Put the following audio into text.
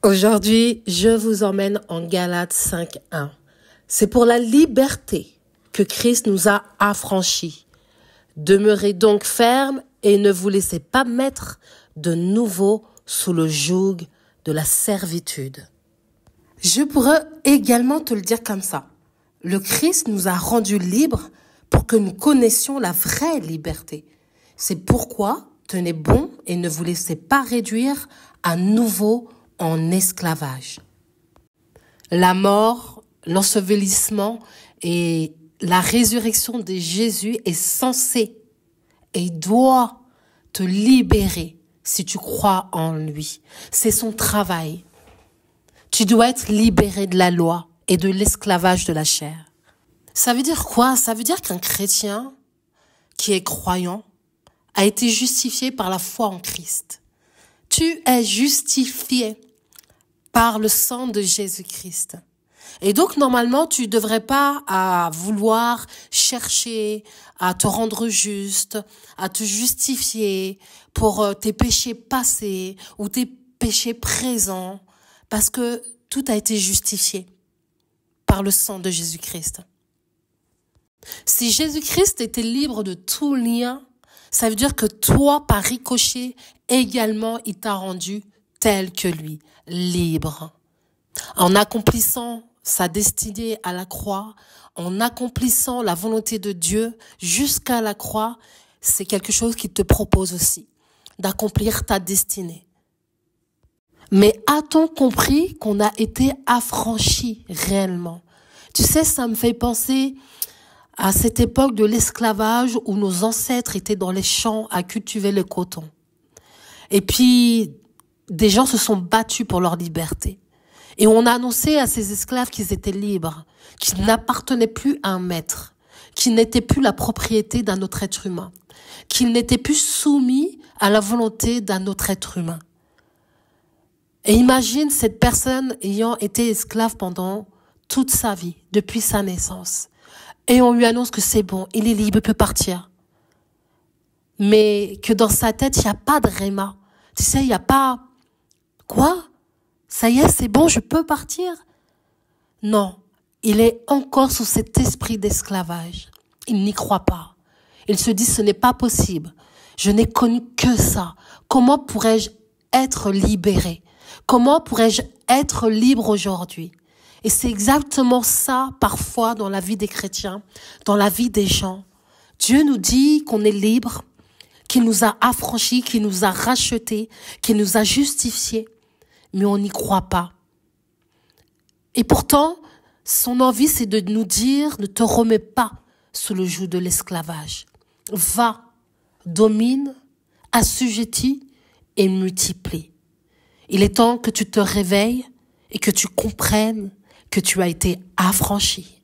Aujourd'hui, je vous emmène en Galates 5:1. C'est pour la liberté que Christ nous a affranchis. Demeurez donc fermes et ne vous laissez pas mettre de nouveau sous le joug de la servitude. Je pourrais également te le dire comme ça. Le Christ nous a rendus libres pour que nous connaissions la vraie liberté. C'est pourquoi tenez bon et ne vous laissez pas réduire à nouveau en esclavage. La mort, l'ensevelissement et la résurrection de Jésus est censée et doit te libérer si tu crois en lui. C'est son travail. Tu dois être libéré de la loi et de l'esclavage de la chair. Ça veut dire quoi? Ça veut dire qu'un chrétien qui est croyant a été justifié par la foi en Christ. Tu es justifié par le sang de Jésus-Christ. Et donc, normalement, tu ne devrais pas vouloir chercher à te rendre juste, à te justifier pour tes péchés passés ou tes péchés présents, parce que tout a été justifié par le sang de Jésus-Christ. Si Jésus-Christ était libre de tout lien, ça veut dire que toi, par ricochet, également, il t'a rendu tel que lui, libre. En accomplissant sa destinée à la croix, en accomplissant la volonté de Dieu jusqu'à la croix, c'est quelque chose qu'il te propose aussi, d'accomplir ta destinée. Mais a-t-on compris qu'on a été affranchis réellement? Tu sais, ça me fait penser à cette époque de l'esclavage où nos ancêtres étaient dans les champs à cultiver le coton. Et puis, des gens se sont battus pour leur liberté. Et on a annoncé à ces esclaves qu'ils étaient libres, qu'ils n'appartenaient plus à un maître, qu'ils n'étaient plus la propriété d'un autre être humain, qu'ils n'étaient plus soumis à la volonté d'un autre être humain. Et imagine cette personne ayant été esclave pendant toute sa vie, depuis sa naissance. Et on lui annonce que c'est bon, il est libre, il peut partir. Mais que dans sa tête, il n'y a pas de réma. Tu sais, il n'y a pas... Quoi? Ça y est, c'est bon, je peux partir? Non, il est encore sous cet esprit d'esclavage. Il n'y croit pas. Il se dit, ce n'est pas possible. Je n'ai connu que ça. Comment pourrais-je être libéré? Comment pourrais-je être libre aujourd'hui? Et c'est exactement ça, parfois, dans la vie des chrétiens, dans la vie des gens. Dieu nous dit qu'on est libre, qu'il nous a affranchis, qu'il nous a rachetés, qu'il nous a justifiés. Mais on n'y croit pas. Et pourtant, son envie, c'est de nous dire, ne te remets pas sous le joug de l'esclavage. Va, domine, assujettis et multiplie. Il est temps que tu te réveilles et que tu comprennes que tu as été affranchi.